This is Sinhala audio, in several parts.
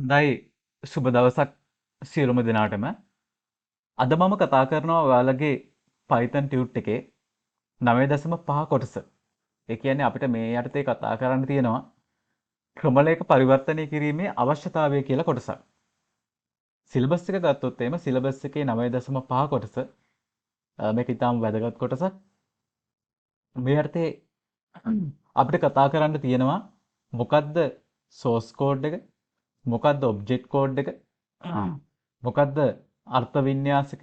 හොඳයි සුබ දවසක් සියලුම දෙනාටම. අද මම කතා කරනවා ඔයාලගේ Python ටියුට් එකේ 9.5 කොටස. ඒ කියන්නේ අපිට මේ යටතේ කතා කරන්න තියෙනවා ක්‍රමලේඛ පරිවර්තනය කිරීමේ අවශ්‍යතාවය කියලා කොටසක්. සිලබස් එක ගත්තොත් එහෙම සිලබස් එකේ 9.5 කොටස මේක ඉතාම වැදගත් කොටසක්. මේ යටතේ අපිට කතා කරන්න තියෙනවා මොකද්ද source code එක, මොකද්ද object code එක, මොකද්ද අර්ථ වින්‍යාසක,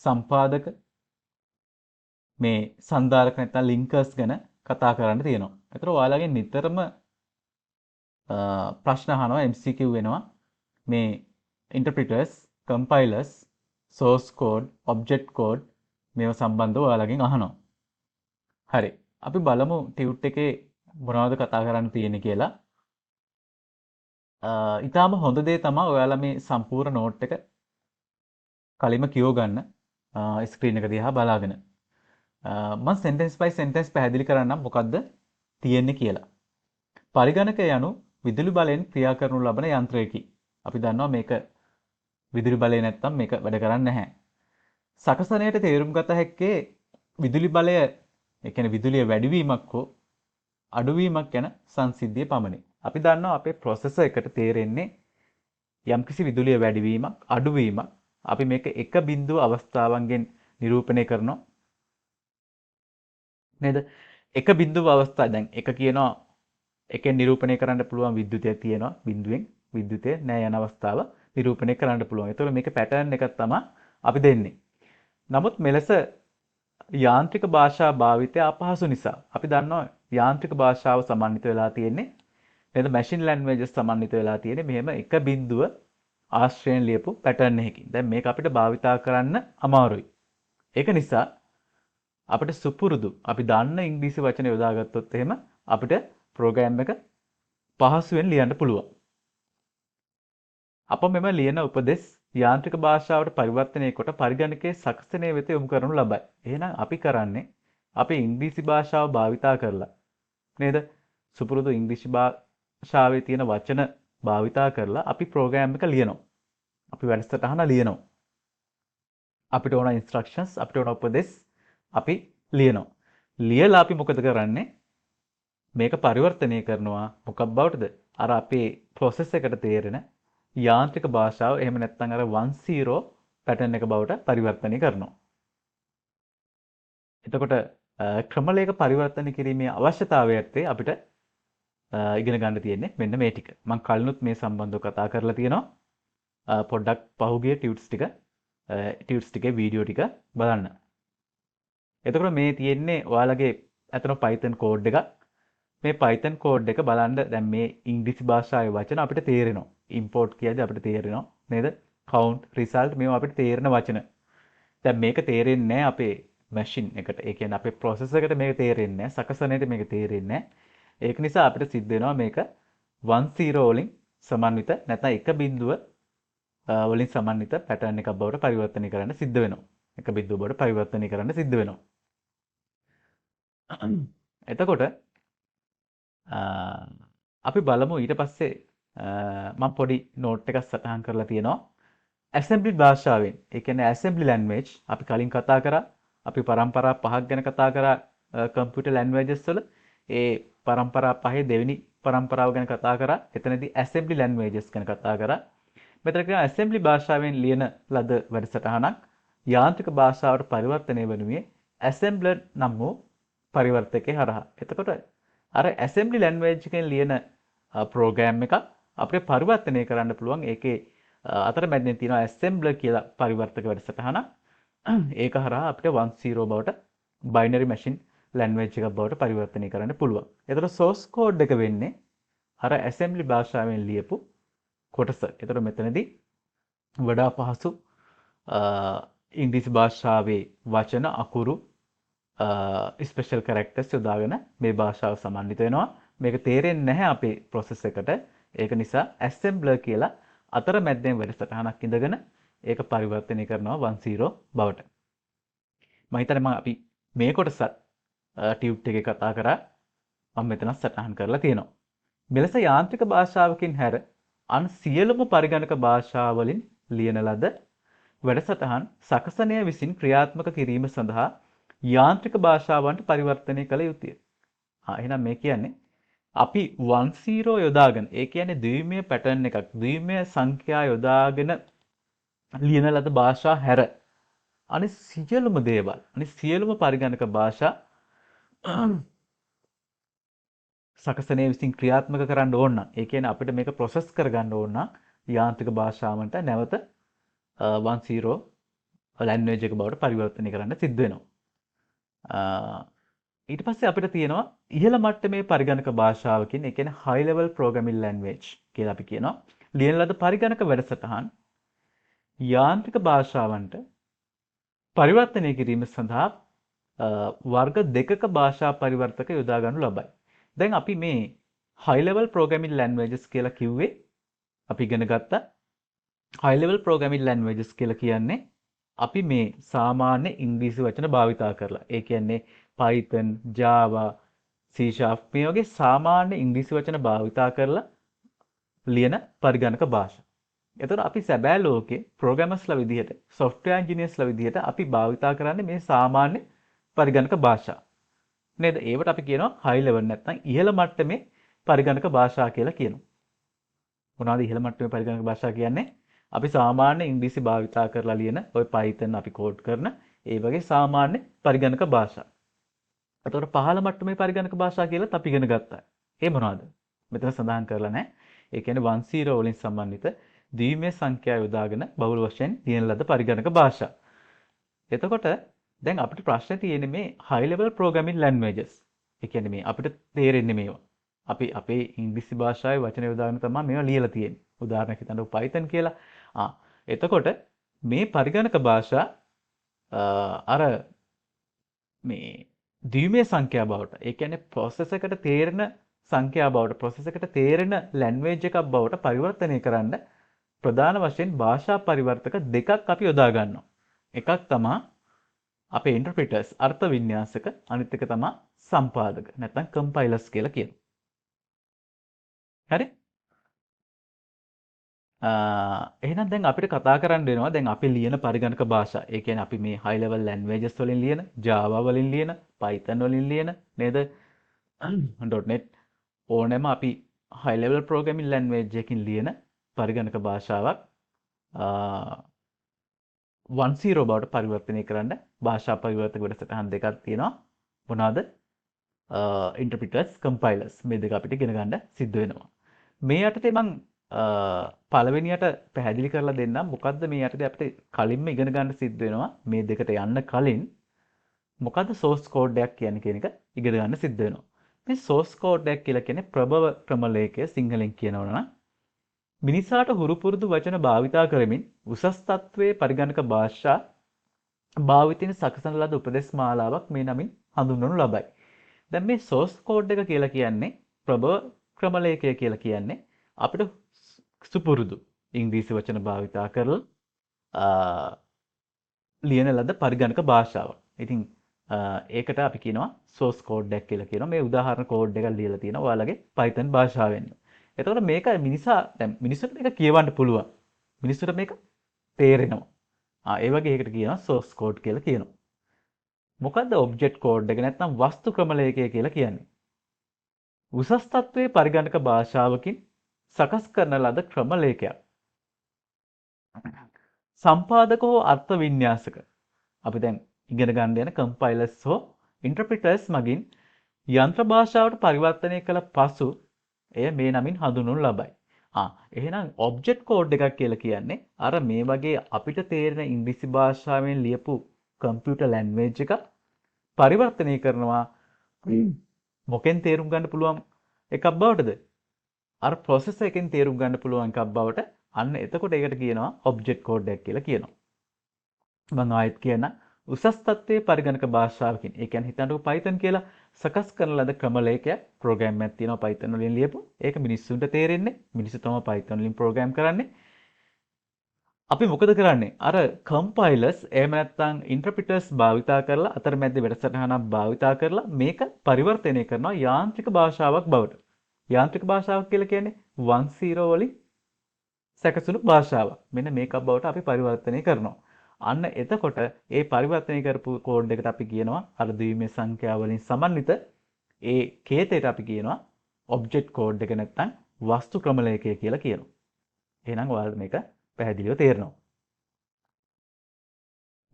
සම්පාදක, මේ සංධාරක නැත්නම් ලින්කර්ස් ගැන කතා කරන්න තියෙනවා. ඒතර ඔයාලගෙන් නිතරම ප්‍රශ්න අහනවා MCQ වෙනවා මේ interpreters, compilers, source code, object code මේවා සම්බන්ධව ඔයාලගෙන් අහනවා. හරි. අපි බලමු ටියුට් එකේ මොනවද කතා කරන්න තියෙන්නේ කියලා. ඊටාම හොඳ දේ තමයි ඔයාලා මේ සම්පූර්ණ නෝට් එක කලින්ම කියව ගන්න ස්ක්‍රීන් එක දිහා බලාගෙන. මම sentence by sentence පැහැදිලි කරන්නම් මොකද්ද තියෙන්නේ කියලා. පරිගණකය යනු විදුලි බලයෙන් ක්‍රියා කරනු ලබන යන්ත්‍රයකි. අපි දන්නවා මේක විදුලි බලය නැත්තම් මේක වැඩ කරන්නේ නැහැ. සකසනයට තේරුම් ගත හැක්කේ විදුලි බලය, ඒ කියන්නේ විදුලිය වැඩිවීමක් හෝ අඩුවීමක් යන සංසිද්ධිය පමණි. අපි දන්නවා අපේ ප්‍රොසෙසර් එකට තේරෙන්නේ යම්කිසි විදුලිය වැඩිවීමක් අඩුවීමක් අපි මේක එක බිඳුව අවස්ථාවන්ගෙන් නිරූපණය කරනවා නේද? එක බිඳුව අවස්ථාව දැන් එක කියනවා එකෙන් නිරූපණය කරන්න පුළුවන් විද්‍යුතය තියෙනවා බිඳුවෙන් විද්‍යුතය නැහැ යන අවස්ථාව නිරූපණය කරන්න පුළුවන්. ඒතකොට මේක පැටර්න් එකක් තමයි අපි දෙන්නේ. නමුත් මෙලෙස යාන්ත්‍රික භාෂා භාවිතය අපහසු නිසා අපි දන්නවා යාන්ත්‍රික භාෂාව සමන්විත වෙලා තියෙන්නේ නේද? මැෂින් ලැන්ග්වේජස් සමන්විත වෙලා තියෙන්නේ මෙහෙම එක බිඳුව ආශ්‍රයෙන් ලියපු පැටර්න් එකකින්. දැන් මේක අපිට භාවිතා කරන්න අමාරුයි. ඒක නිසා අපිට සුපුරුදු අපි දන්න ඉංග්‍රීසි වචන යොදාගත්තොත් එහෙම අපිට ප්‍රෝග්‍රෑම් එක පහසුවෙන් ලියන්න පුළුවන්. අප මෙම ලියන උපදෙස් යාන්ත්‍රික භාෂාවට පරිවර්තනය කොට පරිගණකයේ සකසනය වෙත යොමු කරනු ලබයි. එහෙනම් අපි කරන්නේ අපි ඉංග්‍රීසි භාෂාව භාවිතා කරලා නේද? සුපුරුදු ඉංග්‍රීසි භාෂාවේ තියෙන වචන භාවිතා කරලා අපි ප්‍රෝග්‍රෑම් එක ලියනවා. අපි වැඩසටහන ලියනවා. අපිට ඕන ඉන්ස්ට්‍රක්ෂන්ස් අපිට ඕන උපදෙස් අපි ලියනවා. ලියලා අපි මොකද කරන්නේ? මේක පරිවර්තනය කරනවා මොකක් බවටද? අර අපේ process එකට තේරෙන යාන්ත්‍රික භාෂාව එහෙම නැත්නම් අර 10 පැටර්න් එක බවට පරිවර්තනය කරනවා. එතකොට ක්‍රමලේඛ පරිවර්තන කිරීමේ අවශ්‍යතාවයත් අපිට ඉගෙන ගන්න තියෙන්නේ මෙන්න මේ ටික. මම කලිනුත් මේ සම්බන්ධව කතා කරලා තියෙනවා. පොඩ්ඩක් පහුගිය ටියුට්ස් ටිකේ වීඩියෝ ටික බලන්න. එතකොට මේ තියෙන්නේ ඔයාලගේ අතන Python කෝඩ් එකක්. මේ Python කෝඩ් එක බලන්න දැන් මේ ඉංග්‍රීසි භාෂාවේ වචන අපිට තේරෙනවා. import කියද්දි අපිට තේරෙනවා නේද? count, result මේවා අපිට තේරෙන වචන. දැන් මේක තේරෙන්නේ නැහැ අපේ මැෂින් එකට. ඒ කියන්නේ අපේ process එකට මේක තේරෙන්නේ නැහැ. සකසනයේදී මේක තේරෙන්නේ නැහැ. ඒක නිසා අපිට සිද්ධ වෙනවා මේක 10 වලින් සමන්විත නැත්නම් එක බිඳුව වලින් සමන්විත පැටර්න් එකක් බවට පරිවර්තනය කරන්න සිද්ධ වෙනවා. එක බිඳුව බවට පරිවර්තනය කරන්න සිද්ධ වෙනවා. එතකොට අපි බලමු ඊට පස්සේ මම පොඩි නෝට් එකක් සටහන් කරලා තියෙනවා. ඇසෙම්බලි භාෂාවෙන්, ඒ කියන්නේ ඇසෙම්බලි ලැන්ග්වේජ් අපි කලින් කතා කරා. අපි පරම්පරා පහක් ගැන කතා කරා කම්පියුටර් ලැන්ග්වේජස් වල. ඒ පරම්පරා පහේ දෙවෙනි පරම්පරාව ගැන කතා කරා. එතනදී ඇසෙම්බලි ලැන්ග්වේජස් ගැන කතා කරා. මෙතන කියන ඇසෙම්බලි භාෂාවෙන් ලියන ලද වැඩසටහනක් යාන්ත්‍රික භාෂාවට පරිවර්තනය වනුයේ ඇසෙම්බලර් නම් වූ පරිවර්තකේ හරහා. එතකොට අර ඇසෙම්බලි ලැන්ග්වේජ් එකෙන් ලියන ප්‍රෝග්‍රෑම් එකක් අපිට පරිවර්තනය කරන්න පුළුවන්. ඒකේ අතරමැදින් තියෙනවා ඇසෙම්බලර් කියලා පරිවර්තක වැඩසටහනක්. ඒක හරහා අපිට 10 බවට බයිනරි මැෂින් ලැන්ග්වේජ් එකක් බවට පරිවර්තනය කරන්න පුළුවන්. එතකොට source code එක වෙන්නේ අර ඇසෙම්බලි භාෂාවෙන් ලියපු කොටස. එතකොට මෙතනදී වඩා පහසු ඉංග්‍රීසි භාෂාවේ වචන අකුරු ස්පෙෂල් කැරක්ටර්ස් යොදාගෙන මේ භාෂාව සමන්විත වෙනවා. මේක තේරෙන්නේ නැහැ අපේ process එකට. ඒක නිසා assembler කියලා අතරමැද්දෙන් වැඩසටහනක් ඉඳගෙන ඒක පරිවර්තනය කරනවා 10 බවට. මම හිතන්නේ අපි මේ කොටසත් ටියුට් එකේ කතා කරා. මම මෙතන සටහන් කරලා තියෙනවා. මෙලෙස යාන්ත්‍රික භාෂාවකින් හැර අන් සියලුම පරිගණක භාෂාවලින් ලියන ලද වැඩසටහන් සකසනය විසින් ක්‍රියාත්මක කිරීම සඳහා යාන්ත්‍රික භාෂාවන්ට පරිවර්තනය කළ යුතුය. එහෙනම් මේ කියන්නේ අපි 10 යොදාගෙන ඒ කියන්නේ ද්විමය පැටර්න් එකක් ද්විමය සංඛ්‍යා යොදාගෙන ලියන ලද භාෂා හැර අනිත් සියලුම දේවල් අනිත් සියලුම පරිගණක භාෂා සකසනය විසින් ක්‍රියාත්මක කරන්න ඕන නම් ඒ කියන්නේ අපිට මේක ප්‍රොසෙස් කරගන්න ඕන නම් යාන්ත්‍රික භාෂාවන්ට නැවත 10 ලැන්ග්වේජ් එක බවට පරිවර්තනය කරන්න සිද්ධ වෙනවා. ඊට පස්සේ අපිට තියෙනවා ඉහළ මට්ටමේ පරිගණක භාෂාවකින් ඒ කියන්නේ high level programming language කියලා අපි කියනවා. ලියන ලද පරිගණක වැඩසටහන් යාන්ත්‍රික භාෂාවන්ට පරිවර්තනය කිරීම සඳහා වර්ග දෙකක භාෂා පරිවර්තක යොදා ගන්නු ලබයි. දැන් අපි මේ high level programming languages කියලා කිව්වේ අපි ඉගෙන ගත්ත high level programming languages කියලා කියන්නේ අපි මේ සාමාන්‍ය ඉංග්‍රීසි වචන භාවිතා කරලා ඒ කියන්නේ Python, Java, C# මේ වගේ සාමාන්‍ය ඉංග්‍රීසි වචන භාවිතා කරලා ලියන පරිගණක භාෂා. එතකොට අපි සැබෑ ලෝකේ ප්‍රෝග්‍රෑමර්ස්ලා විදිහට, software engineersලා විදිහට අපි භාවිතා කරන්නේ මේ සාමාන්‍ය පරිගණක භාෂා. නේද? ඒවට අපි කියනවා high level නැත්නම් ඉහළ මට්ටමේ පරිගණක භාෂා කියලා කියනවා. මොනවද ඉහළ මට්ටමේ පරිගණක භාෂා කියන්නේ? අපි සාමාන්‍ය ඉංග්‍රීසි භාවිතා කරලා ලියන ওই Python අපි කෝඩ් කරන ඒ වගේ සාමාන්‍ය පරිගණක භාෂා. එතකොට පහළ මට්ටමේ පරිගණක භාෂා කියලාත් අපි ඉගෙන ගත්තා. ඒ මොනවද? මෙතන සඳහන් කරලා නැහැ. ඒ කියන්නේ 10 වලින් සම්බන්ධිත ද්විමය සංඛ්‍යා යොදාගෙන බහුල වශයෙන් ලියන ලද පරිගණක භාෂා. එතකොට දැන් අපිට ප්‍රශ්නේ තියෙන්නේ මේ high level programming languages. ඒ කියන්නේ මේ අපිට තේරෙන්නේ මේවා. අපි අපේ ඉංග්‍රීසි භාෂාවේ වචන යොදාගෙන තමයි මේවා ලියලා තියෙන්නේ. උදාහරණයක් හිතන්න Python කියලා. එතකොට මේ පරිගණක භාෂා අර මේ ද්විමය සංඛ්‍යා බවට ඒ කියන්නේ process එකට තේරෙන සංඛ්‍යා බවට process එකට තේරෙන language එකක් බවට පරිවර්තනය කරන්න ප්‍රධාන වශයෙන් භාෂා පරිවර්තක දෙකක් අපි යොදා ගන්නවා. එකක් තමයි අපේ interpreters අර්ථ වින්‍යාසක අනිත් එක තමයි සම්පාදක නැත්නම් compilers කියලා කියනවා. හරි? එහෙනම් දැන් අපිට කතා කරන්න වෙනවා දැන් අපි ලියන පරිගණක භාෂා. ඒ කියන්නේ අපි මේ high level languages වලින් ලියන, Java වලින් ලියන, Python වලින් ලියන නේද? .NET ඕනෑම අපි high level programming language එකකින් ලියන පරිගණක භාෂාවක් 10 බවට පරිවර්තනය කරන්න භාෂා පරිවර්තක වැඩසටහන් දෙකක් තියෙනවා. මොනවාද? interpreters, compilers මේ දෙක අපිට ඉගෙන ගන්න සිද්ධ වෙනවා. මේ යටතේ මම පළවෙනියට පැහැදිලි කරලා දෙන්නම් මොකද්ද මේ යටතේ අපිට කලින්ම ඉගෙන ගන්න සිද්ධ වෙනවා මේ දෙකට යන්න කලින් මොකද්ද source code එකක් කියන්නේ කියන එක ඉගෙන ගන්න සිද්ධ වෙනවා. මේ source code එකක් කියලා කියන්නේ ප්‍රභව ක්‍රමලේඛය සිංහලෙන් කියනවා නම් මිනිසාට හුරු පුරුදු වචන භාවිතා කරමින් උසස් තත්වයේ පරිගණක භාෂා භාවිතින් සකසන ලද උපදේශ මාලාවක් මේ නමින් හඳුන්වනු ලබයි. දැන් මේ source code එක කියලා කියන්නේ ප්‍රභව ක්‍රමලේඛය කියලා කියන්නේ අපිට සුපුරුදු ඉංග්‍රීසි වචන භාවිතා කරලා ලියන ලද පරිගණක භාෂාවක්. ඉතින් ඒකට අපි කියනවා source code එකක් කියලා කියනවා. මේ උදාහරණ කෝඩ් එකක් ලියලා තියෙනවා ඔයාලගේ Python භාෂාවෙන්. එතකොට මේක දැන් මිනිස්සුන්ට මේක කියවන්න පුළුවන්. මිනිස්සුන්ට මේක තේරෙනවා. ඒ වගේ එකකට කියනවා source code කියලා කියනවා. මොකද්ද object code එක නැත්නම් වස්තු ක්‍රමලේඛය කියලා කියන්නේ? උසස් තත්වයේ පරිගණක භාෂාවකින් සකස් කරන ලද ක්‍රමලේඛයක්. සම්පාදක හෝ අර්ථ වින්‍යාසක. අපි දැන් ඉගෙන ගන්න යන compilers හෝ interpreters මගින් යන්ත්‍ර භාෂාවට පරිවර්තනය කළ පසු එය මේ නමින් හඳුන්වනු ලබයි. එහෙනම් object code එකක් කියලා කියන්නේ අර මේ වගේ අපිට තේරෙන ඉංග්‍රීසි භාෂාවෙන් ලියපු computer language එක පරිවර්තනය කරනවා මොකෙන් තේරුම් ගන්න පුළුවන් එකක් බවටද? අර process එකෙන් තේරුම් ගන්න පුළුවන් එකක් බවට අන්න එතකොට ඒකට කියනවා object code එකක් කියලා කියනවා. මම ආයෙත් කියන උසස් තත්ත්වයේ පරිගණක භාෂාවකින් ඒ කියන්නේ හිතන්නකෝ Python කියලා සකස් කරන ලද ක්‍රමලේඛයක් ප්‍රෝග්‍රෑම් එකක් තියෙනවා Python වලින් ලියපු. ඒක මිනිස්සුන්ට තේරෙන්නේ. මිනිස්සු තමයි Python වලින් ප්‍රෝග්‍රෑම් කරන්නේ. අපි මොකද කරන්නේ? අර compilers එහෙම නැත්නම් interpreters භාවිතා කරලා අතරමැද වැඩසටහනක් භාවිතා කරලා මේක පරිවර්තනය කරනවා යාන්ත්‍රික භාෂාවක් බවට. යාන්ත්‍රික භාෂාවක් කියලා කියන්නේ 10 වලින් සැකසුණු භාෂාවක්. මෙන්න මේකක් බවට අපි පරිවර්තනය කරනවා. අන්න එතකොට ඒ පරිවර්තනය කරපු කෝඩ් එකට අපි කියනවා අර ද්විමේ සංඛ්‍යා වලින් සමන්විත ඒ කේතයට අපි කියනවා ඔබ්ජෙක්ට් කෝඩ් එක නැත්නම් වස්තු ක්‍රමලේඛය කියලා කියනවා. එහෙනම් ඔයාලට මේක පැහැදිලිව තේරෙනවා.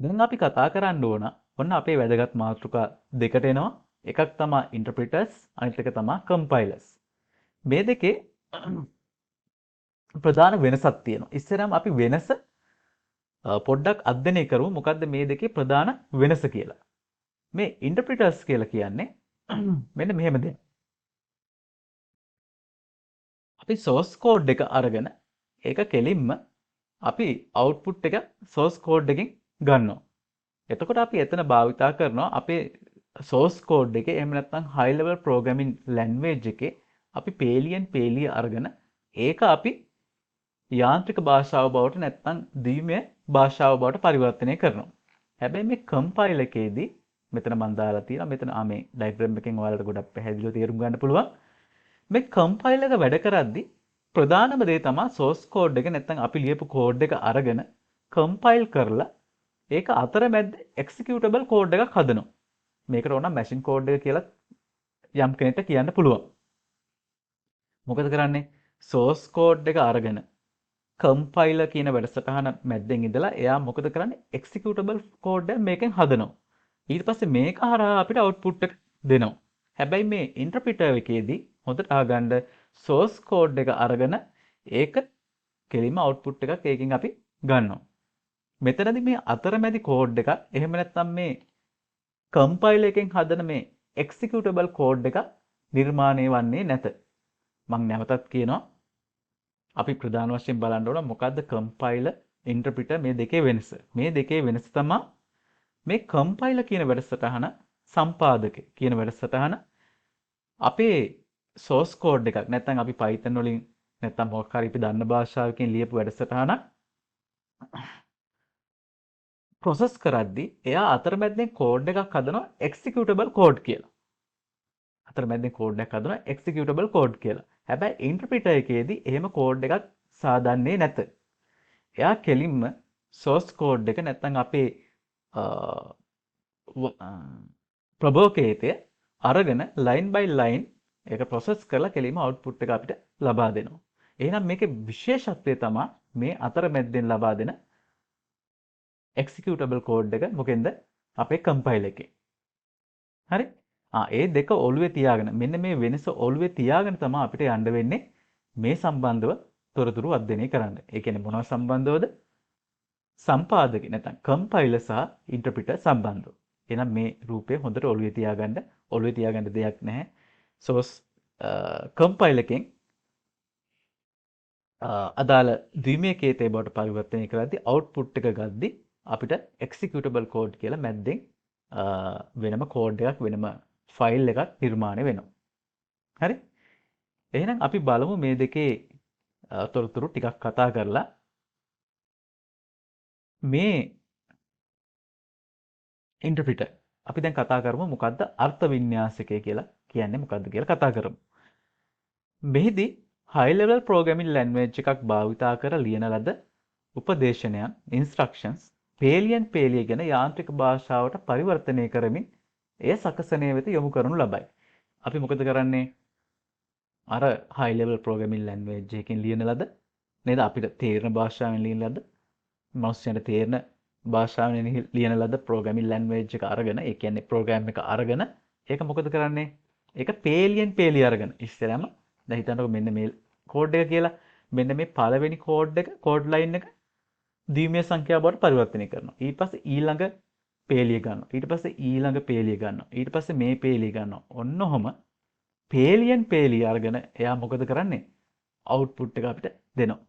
දැන් අපි කතා කරන්න ඕන ඔන්න අපේ වැදගත් මාතෘකා දෙකට එනවා. එකක් තමයි interpreters අනිත් එක තමයි compilers. මේ දෙකේ ප්‍රධාන වෙනසක් තියෙනවා. ඉස්සරහම අපි වෙනස පොඩ්ඩක් අධ්‍යයනය කරමු. මොකද්ද මේ දෙකේ ප්‍රධාන වෙනස කියලා. මේ interpreters කියලා කියන්නේ මෙන්න මෙහෙම දෙයක්. අපි source code එක අරගෙන ඒක කෙලින්ම අපි output එක source code එකෙන් ගන්නවා. එතකොට අපි එතන භාවිතා කරනවා අපේ source code එකේ එහෙම නැත්නම් high level programming language එකේ අපි පේලියෙන් පේලිය අරගෙන ඒක අපි යාන්ත්‍රික භාෂාව බවට නැත්නම් ද්විමය භාෂාව බවට පරිවර්තනය කරනවා. හැබැයි මේ compile එකේදී මෙතන මම දාලා තියෙනවා මෙතන මේ diagram එකෙන් ඔයාලට ගොඩක් පැහැදිලිව තේරුම් ගන්න පුළුවන්. මේ compile එක වැඩ කරද්දී ප්‍රධානම දේ තමයි source code එක නැත්නම් අපි ලියපු code එක අරගෙන compile කරලා ඒක අතරමැද executable code එකක් හදනවා. මේකට ඕන machine code එක කියලා යම් කෙනෙක්ට කියන්න පුළුවන්. මොකද කරන්නේ? source code එක අරගෙන compiler කියන වැඩසටහන මැද්දෙන් ඉඳලා එයා මොකද කරන්නේ? executable code එක මේකෙන් හදනවා. ඊට පස්සේ මේක හරහා අපිට output එක දෙනවා. හැබැයි මේ interpreter එකේදී හොඳට අහගන්න source code එක අරගෙන ඒක කෙලින්ම output එකක් ඒකෙන් අපි ගන්නවා. මෙතනදී මේ අතරමැදි code එක එහෙම නැත්නම් මේ compiler එකෙන් හදන මේ executable code එක නිර්මාණය වන්නේ නැත. මම නැවතත් කියනවා අපි ප්‍රධාන වශයෙන් බලන්න ඕන මොකද්ද compiler interpreter මේ දෙකේ වෙනස. මේ දෙකේ වෙනස තමයි මේ compiler කියන වැඩසටහන සම්පාදක කියන වැඩසටහන අපේ source code එකක් නැත්නම් අපි Python වලින් නැත්නම් මොකක් හරි අපි දන්න භාෂාවකින් ලියපු වැඩසටහනක් process කරද්දී එයා අතරමැද්දෙන් code එකක් හදනවා executable code කියලා. අතරමැද්දෙන් code එකක් හදනවා executable code කියලා. හැබැයි interpreter එකේදී එහෙම code එකක් සාදන්නේ නැත. එයා කෙලින්ම source code එක නැත්නම් අපේ ප්‍රභෝකේතය අරගෙන line by line ඒක process කරලා කෙලින්ම output එක අපිට ලබා දෙනවා. එහෙනම් මේකේ විශේෂත්වය තමයි මේ අතරමැද්දෙන් ලබා දෙන executable code එක මොකෙන්ද අපේ compile එකේ. හරි? ඒ දෙක ඔළුවේ තියාගෙන මෙන්න මේ වෙනස ඔළුවේ තියාගෙන තමයි අපිට යන්න වෙන්නේ මේ සම්බන්ධව තොරතුරු අධ්‍යයනය කරන්න. ඒ කියන්නේ මොනව සම්බන්ධවද? සම්පාදක නැත්නම් compiler සහ interpreter සම්බන්ධව. එහෙනම් මේ රූපය හොඳට ඔළුවේ තියාගන්න දෙයක් නැහැ. source compiler එකෙන් අදාළ ද්විමය කේතය බවට පරිවර්තනය කරද්දී output එක ගද්දී අපිට executable code කියලා මැද්දෙන් වෙනම code එකක් වෙනම ෆයිල් එකක් නිර්මාණය වෙනවා. හරි? එහෙනම් අපි බලමු මේ දෙකේ තොරතුරු ටිකක් කතා කරලා මේ ඉන්ටර්ප්‍රිටර් අපි දැන් කතා කරමු මොකද්ද අර්ථ වින්‍යාසකය කියලා කියන්නේ මොකද්ද කියලා කතා කරමු. මෙහිදී high level programming language එකක් භාවිතා කර ලියන ලද උපදේශනයන් instructions පේලියෙන් පේලිය ගැන යාන්ත්‍රික භාෂාවට පරිවර්තනය කරමින් එය සකසනය වෙත යොමු කරනු ලබයි. අපි මොකද කරන්නේ? අර high level programming language එකකින් ලියන ලද නේද අපිට තේරෙන භාෂාවෙන් ලියන ලද මනුස්සයන්ට තේරෙන භාෂාවෙන් ලියන ලද programming language එක අරගෙන ඒ කියන්නේ program එක අරගෙන ඒක මොකද කරන්නේ? ඒක පේලියෙන් පේලිය අරගෙන ඉස්සෙල්ලාම දැන් හිතන්නකෝ මෙන්න මේ code එක කියලා මෙන්න මේ පළවෙනි code line එක ද්විමය සංඛ්‍යාව බවට පරිවර්තනය කරනවා. ඊට පස්සේ ඊළඟ පේලිය ගන්නවා. ඊට පස්සේ ඊළඟ පේලිය ගන්නවා. ඊට පස්සේ මේ පේලිය ගන්නවා. ඔන්න ඔහම පේලියෙන් පේලිය අරගෙන එයා මොකද කරන්නේ? output එක අපිට දෙනවා.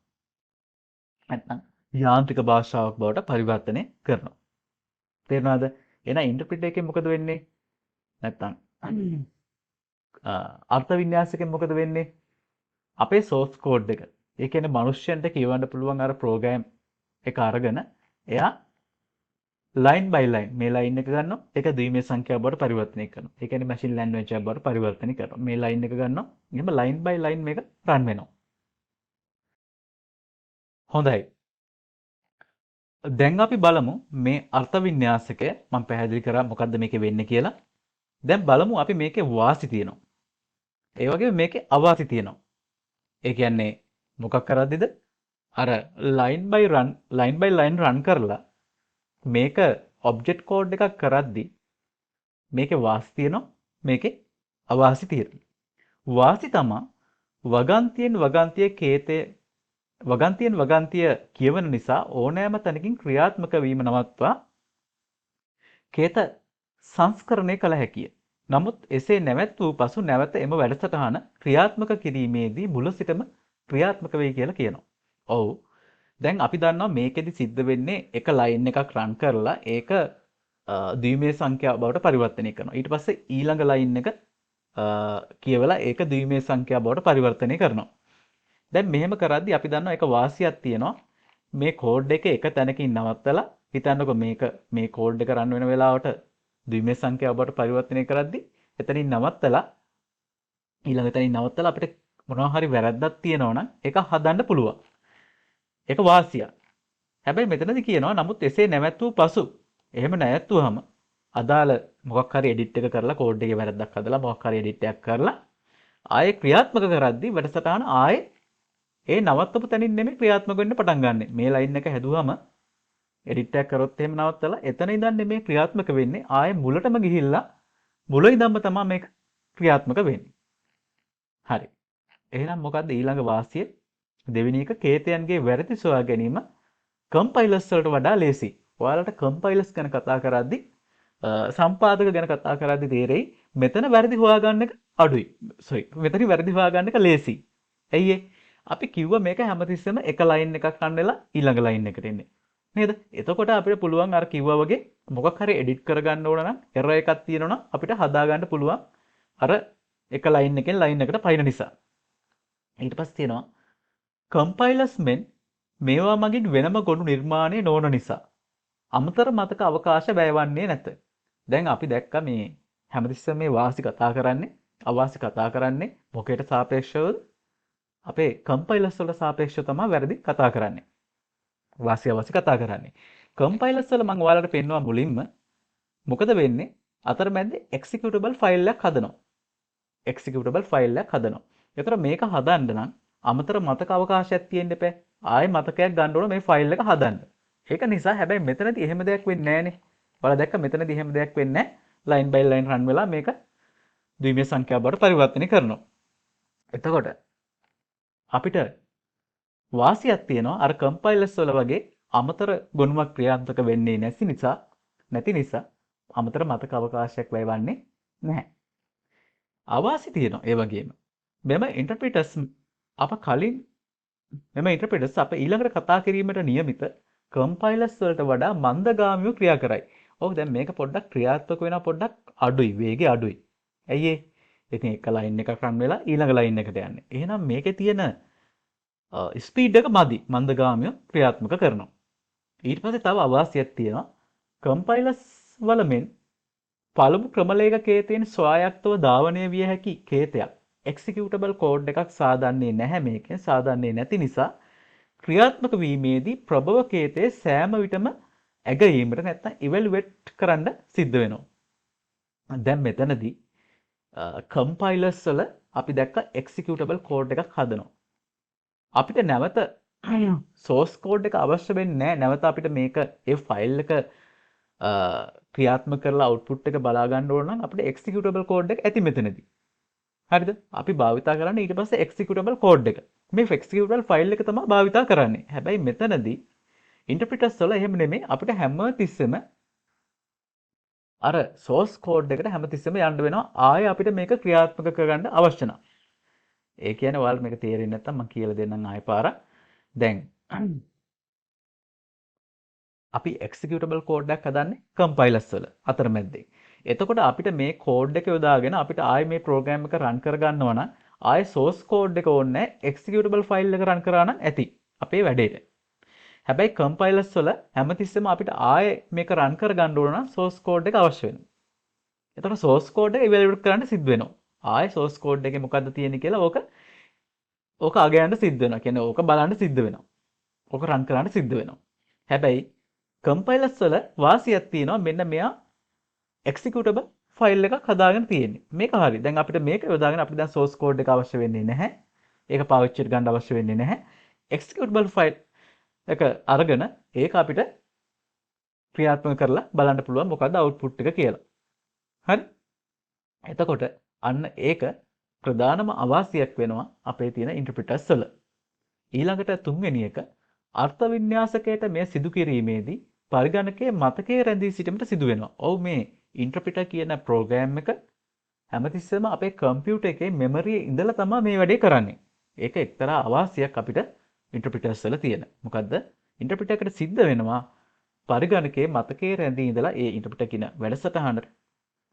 නැත්නම් යාන්ත්‍රික භාෂාවක් බවට පරිවර්තනය කරනවා. තේරුණාද? එහෙනම් ඉන්ටර්ප්‍රිටර් එකෙන් මොකද වෙන්නේ? නැත්නම් අර්ථ වින්‍යාසකෙන් මොකද වෙන්නේ? අපේ source code එක. ඒ කියන්නේ මනුෂ්‍යයන්ට කියවන්න පුළුවන් අර program එක අරගෙන එයා line by line මේ line එක ගන්නවා ඒක ද්විමය සංඛ්‍යාව බවට පරිවර්තනය කරනවා. ඒ කියන්නේ machine language එකක් බවට පරිවර්තනය කරනවා. මේ line එක ගන්නවා. එහෙනම් line by line මේක run වෙනවා. හොඳයි. දැන් අපි බලමු මේ අර්ථ වින්‍යාසකය මම පැහැදිලි කරා මොකද්ද මේකේ වෙන්නේ කියලා. දැන් බලමු අපි මේකේ වාසි තියෙනවා. ඒ වගේම මේකේ අවාසි තියෙනවා. ඒ කියන්නේ මොකක් කරද්දිද? අර line by line run කරලා මේක ඔබ්ජෙක්ට් කෝඩ් එකක් කරද්දි මේකේ වාසි තියෙනවා මේකේ අවාසි තියෙනවා. වාසි තමා වගන්තියෙන් වගන්තිය කියවන නිසා ඕනෑම තැනකින් ක්‍රියාත්මක වීම නවත්වා කේත සංස්කරණය කළ හැකිය. නමුත් එසේ නැවැත් වූ පසු නැවත එම වැඩසටහන ක්‍රියාත්මක කිරීමේදී මුල සිටම ක්‍රියාත්මක වෙයි කියලා කියනවා. ඔව්. දැන් අපි දන්නවා මේකෙදි සිද්ධ වෙන්නේ එක ලයින් එකක් රන් කරලා ඒක ද්විමේය සංඛ්‍යාව බවට පරිවර්තනය කරනවා. ඊට පස්සේ ඊළඟ ලයින් එක කියවලා ඒක ද්විමේය සංඛ්‍යාව බවට පරිවර්තනය කරනවා. දැන් මෙහෙම කරද්දී අපි දන්නවා එක වාසියක් තියෙනවා. මේ කෝඩ් එක එක තැනකින් නවත්තලා හිතන්නකො මේ කෝඩ් එක රන් වෙන වෙලාවට ද්විමේය සංඛ්‍යාව බවට පරිවර්තනය කරද්දී එතනින් නවත්තලා ඊළඟ තැනින් නවත්තලා අපිට මොනවා හරි වැරද්දක් තියෙනවා නම් ඒක හදන්න පුළුවන්. ඒක වාසියක්. හැබැයි මෙතනදී කියනවා නමුත් එසේ නැවැත්වූ පසු එහෙම නැවැත්වුවම අදාළ මොකක් හරි එඩිට් එක කරලා කෝඩ් එකේ වැරද්දක් හදලා මොකක් හරි එඩිට් එකක් කරලා ආයේ ක්‍රියාත්මක කරද්දී වැඩසටහන ආයේ ඒ නවත්තපු තැනින් නෙමෙයි ක්‍රියාත්මක වෙන්න පටන් ගන්නෙ. මේ ලයින් එක හැදුවම එඩිට් එකක් කරොත් එහෙම නවත්තලා එතන ඉඳන් නෙමෙයි ක්‍රියාත්මක වෙන්නේ. ආයේ මුලටම ගිහිල්ලා මුල ඉඳන්ම තමයි මේක ක්‍රියාත්මක වෙන්නේ. හරි. එහෙනම් මොකද්ද ඊළඟ වාසිය? දෙවෙනි එක කේතයන්ගේ වැරදි සොයා ගැනීම කම්පයිලර්ස් වලට වඩා ලේසි. ඔයාලට කම්පයිලර්ස් ගැන කතා කරද්දී සම්පාදක ගැන කතා කරද්දී තේරෙයි මෙතන වැරදි හොයාගන්න එක අඩුයි. මෙතන වැරදි හොයාගන්න එක ලේසි. ඇයි ඒ? අපි කිව්වා මේක හැමතිස්සෙම එක ලයින් එකක් රන් වෙලා ඊළඟ ලයින් එකට එන්නේ. නේද? එතකොට අපිට පුළුවන් අර කිව්වා වගේ මොකක් හරි එඩිට් කරගන්න ඕන නම් එරර් එකක් තියෙනවා නම් අපිට හදාගන්න පුළුවන් අර එක ලයින් එකෙන් ලයින් එකට පයින් නිසා. ඊට පස්සේ තියෙනවා කම්පයිලර්ස් මෙන් මේවා මගින් වෙනම ගොනු නිර්මාණය නොවන නිසා අමතර මතක අවකාශ වැයවන්නේ නැත. දැන් අපි දැක්ක මේ හැමතිස්සෙම මේ වාසි කතා කරන්නේ අවාසි කතා කරන්නේ මොකේට සාපේක්ෂවද? අපේ කම්පයිලර්ස් වලට සාපේක්ෂව තමයි වැරදි කතා කරන්නේ. වාසි අවාසි කතා කරන්නේ. කම්පයිලර්ස් වල මම ඔයාලට පෙන්වුවා මුලින්ම මොකද වෙන්නේ? අතරමැද්දේ එක්සිකියුටබල් ෆයිල් එකක් හදනවා. එක්සිකියුටබල් ෆයිල් එකක් හදනවා. ඒතර මේක හදන්න නම් අමතර මතක අවකාශයක් තියෙන්න එපා. ආයේ මතකයක් ගන්න ඕන මේ ෆයිල් එක හදන්න. ඒක නිසා හැබැයි මෙතනදී එහෙම දෙයක් වෙන්නේ නැහනේ. ඔයාලා දැක්ක මෙතනදී එහෙම දෙයක් වෙන්නේ නැහැ. ලයින් බයි ලයින් රන් වෙලා මේක ද්විමේය සංඛ්‍යාව බවට පරිවර්තනය කරනවා. එතකොට අපිට වාසියක් තියෙනවා අර කම්පයිලර්ස් වල වගේ අමතර ගොනුවක් ක්‍රියාත්මක වෙන්නේ නැති නිසා අමතර මතක අවකාශයක් වැයවන්නේ නැහැ. අවාසි තියෙනවා ඒ වගේම. මෙම ඉන්ටර්ප්‍රිටර්ස් අප ඊළඟට කතා කිරීමට නියමිත කම්පයිලර්ස් වලට වඩා මන්දගාමීව ක්‍රියා කරයි. ඔව් දැන් මේක පොඩ්ඩක් ක්‍රියාත්මක වෙනවා පොඩ්ඩක් අඩුයි වේගය අඩුයි. ඇයි ඒ? ඉතින් එක ලයින් එකක් රන් වෙලා ඊළඟ ලයින් එකට යන්නේ. එහෙනම් මේකේ තියෙන ස්පීඩ් එක මදි මන්දගාමීව ක්‍රියාත්මක කරනවා. ඊට පස්සේ තව අවාසියක් තියෙනවා. කම්පයිලර්ස් වල මෙන් පළමු ක්‍රමලේඛකයේ ස්වායත්තව ධාවනය විය හැකි කේතයක් එක්සිකියුටබල් කෝඩ් එකක් සාදන්නේ නැහැ. මේකෙන් සාදන්නේ නැති නිසා ක්‍රියාත්මක වීමේදී ප්‍රභව කේතයේ සෑම විටම ඇගීමට නැත්නම් ඉවැලුවේට් කරන්න සිද්ධ වෙනවා. දැන් මෙතනදී කම්පයිලර්ස් වල අපි දැක්ක එක්සිකියුටබල් කෝඩ් එකක් හදනවා. අපිට නැවත සෝස් කෝඩ් එක අවශ්‍ය වෙන්නේ නැහැ. නැවත අපිට මේක ඒ ෆයිල් එක ක්‍රියාත්මක කරලා අවුට්පුට් එක බලා ගන්න ඕන නම් අපිට එක්සිකියුටබල් කෝඩ් එක ඇති මෙතනදී. හරිද? අපි භාවිතා කරන්නේ ඊට පස්සේ එක්සිකියුටබල් කෝඩ් එක. මේ එක්සිකියුටබල් ෆයිල් එක තමයි භාවිතා කරන්නේ. හැබැයි මෙතනදී ඉන්ටර්ප්‍රිටර්ස් වල එහෙම නෙමෙයි. අපිට හැම තිස්සෙම අර සෝස් කෝඩ් එකට හැම තිස්සෙම යන්න වෙනවා. ආයෙ අපිට මේක ක්‍රියාත්මක කරගන්න අවශ්‍ය නැහැ. ඒ කියන්නේ ඔයාලට මේක තේරෙන්නේ නැත්නම් මම කියලා දෙන්නම් ආයෙ පාරක්. දැන් අපි එක්සිකියුටබල් කෝඩ් එකක් හදන්නේ කම්පයිලර්ස් වල අතරමැද්දේ. එතකොට අපිට මේ කෝඩ් එක යොදාගෙන අපිට ආයෙ මේ ප්‍රෝග්‍රෑම් එක රන් කරගන්නවා නම් ආයෙ සෝස් කෝඩ් එක ඕනේ නැහැ. එක්සිකියුටබල් ෆයිල් එක රන් කරා නම් ඇති අපේ වැඩේට. හැබැයි කම්පයිලර්ස් වල හැමතිස්සෙම අපිට ආයෙ මේක රන් කරගන්න ඕන නම් සෝස් කෝඩ් එක අවශ්‍ය වෙනවා. එතකොට සෝස් කෝඩ් එක ඉවැලුවේට් කරන්න සිද්ධ වෙනවා. ආයෙ සෝස් කෝඩ් එකේ මොකද්ද තියෙන්නේ කියලා ඕක අගයන්න සිද්ධ වෙනවා. කියන්නේ ඕක බලන්න සිද්ධ වෙනවා. ඔක රන් කරන්න සිද්ධ වෙනවා. හැබැයි කම්පයිලර්ස් වල වාසියක් තියෙනවා මෙන්න මෙයා එක්සිකියුටබල් ෆයිල් එකක් හදාගෙන තියෙන්නේ. මේක හරි. දැන් අපිට මේක යොදාගෙන අපිට දැන් සෝස් කෝඩ් එක අවශ්‍ය වෙන්නේ නැහැ. ඒක පාවිච්චියට ගන්න අවශ්‍ය වෙන්නේ නැහැ. එක්සිකියුටබල් ෆයිල් එක අරගෙන ඒක අපිට ක්‍රියාත්මක කරලා බලන්න පුළුවන් මොකද්ද අවුට්පුට් එක කියලා. හරි? එතකොට අන්න ඒක ප්‍රධානම අවාසියක් වෙනවා අපේ තියෙන ඉන්ටර්ප්‍රිටර්ස් වල. ඊළඟට තුන්වෙනි එක අර්ථ වින්‍යාසකයට මේ සිදු කිරීමේදී පරිගණකයේ මතකයේ රැඳී සිටීමට සිදු වෙනවා. ඔව් මේ ඉන්ටර්ප්‍රිටර් කියන ප්‍රෝග්‍රෑම් එක හැමතිස්සෙම අපේ කම්පියුටර් එකේ මෙමරියේ ඉඳලා තමයි මේ වැඩේ කරන්නේ. ඒක එක්තරා අවාසියක් අපිට ඉන්ටර්ප්‍රිටර්ස් වල තියෙන. මොකද්ද? ඉන්ටර්ප්‍රිටර් එකට සිද්ධ වෙනවා පරිගණකයේ මතකයේ රැඳී ඉඳලා ඒ ඉන්ටර්ප්‍රිටර් කියන වැඩසටහන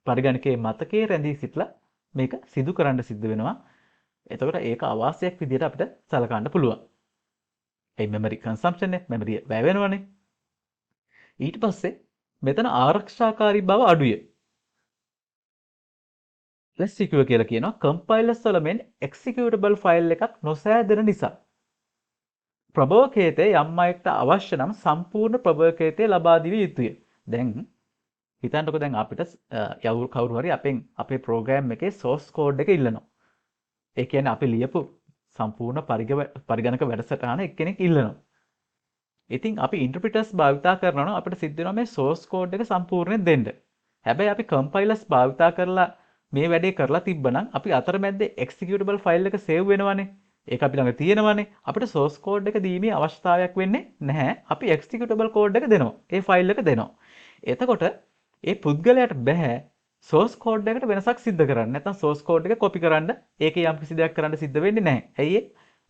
පරිගණකයේ මතකයේ රැඳී සිටලා මේක සිදු කරන්න සිද්ධ වෙනවා. එතකොට ඒක අවාසියක් විදිහට අපිට සලකන්න පුළුවන්. ඒ මෙමරි කන්සම්ප්ෂන් එක මෙමරිය වැය වෙනවනේ. ඊට පස්සේ මෙතන ආරක්ෂාකාරී බව අඩුය. less secure කියලා කියනවා කම්පයිලර්ස් වල මෙන් එක්සිකියුටබල් ෆයිල් එකක් නොසෑදෙන නිසා. ප්‍රභවකේතේ යම් අයෙක්ට අවශ්‍ය නම් සම්පූර්ණ ප්‍රභවකේතේ ලබා දිය යුතුය. දැන් හිතන්නකො දැන් අපිට කවුරු හරි අපේ ප්‍රෝග්‍රෑම් එකේ සෝස් කෝඩ් එක ඉල්ලනවා. ඒ කියන්නේ අපි ලියපු සම්පූර්ණ පරිගණක වැඩසටහන එක්කෙනෙක් ඉල්ලනවා. ඉතින් අපි ඉන්ටර්ප්‍රිටර්ස් භාවිතා කරනවා නම් අපිට සිද්ධ වෙනවා මේ සෝස් කෝඩ් එක සම්පූර්ණයෙන් දෙන්න. හැබැයි අපි කම්පයිලර්ස් භාවිතා කරලා මේ වැඩේ කරලා තිබ්බනම් අපි අතරමැද්දේ එක්සිකියුටබල් ෆයිල් එක සේව් වෙනවනේ. ඒක අපි ළඟ තියෙනවනේ. අපිට සෝස් කෝඩ් එක දීමේ අවශ්‍යතාවයක් වෙන්නේ නැහැ. අපි එක්සිකියුටබල් කෝඩ් එක දෙනවා. ඒ ෆයිල් එක දෙනවා. එතකොට ඒ පුද්ගලයාට බෑ සෝස් කෝඩ් එකට වෙනසක් සිද්ධ කරන්න. නැත්නම් සෝස් කෝඩ් එක කොපි කරන්න ඒකේ යම් කිසි දෙයක් කරන්න සිද්ධ වෙන්නේ නැහැ. ඇයි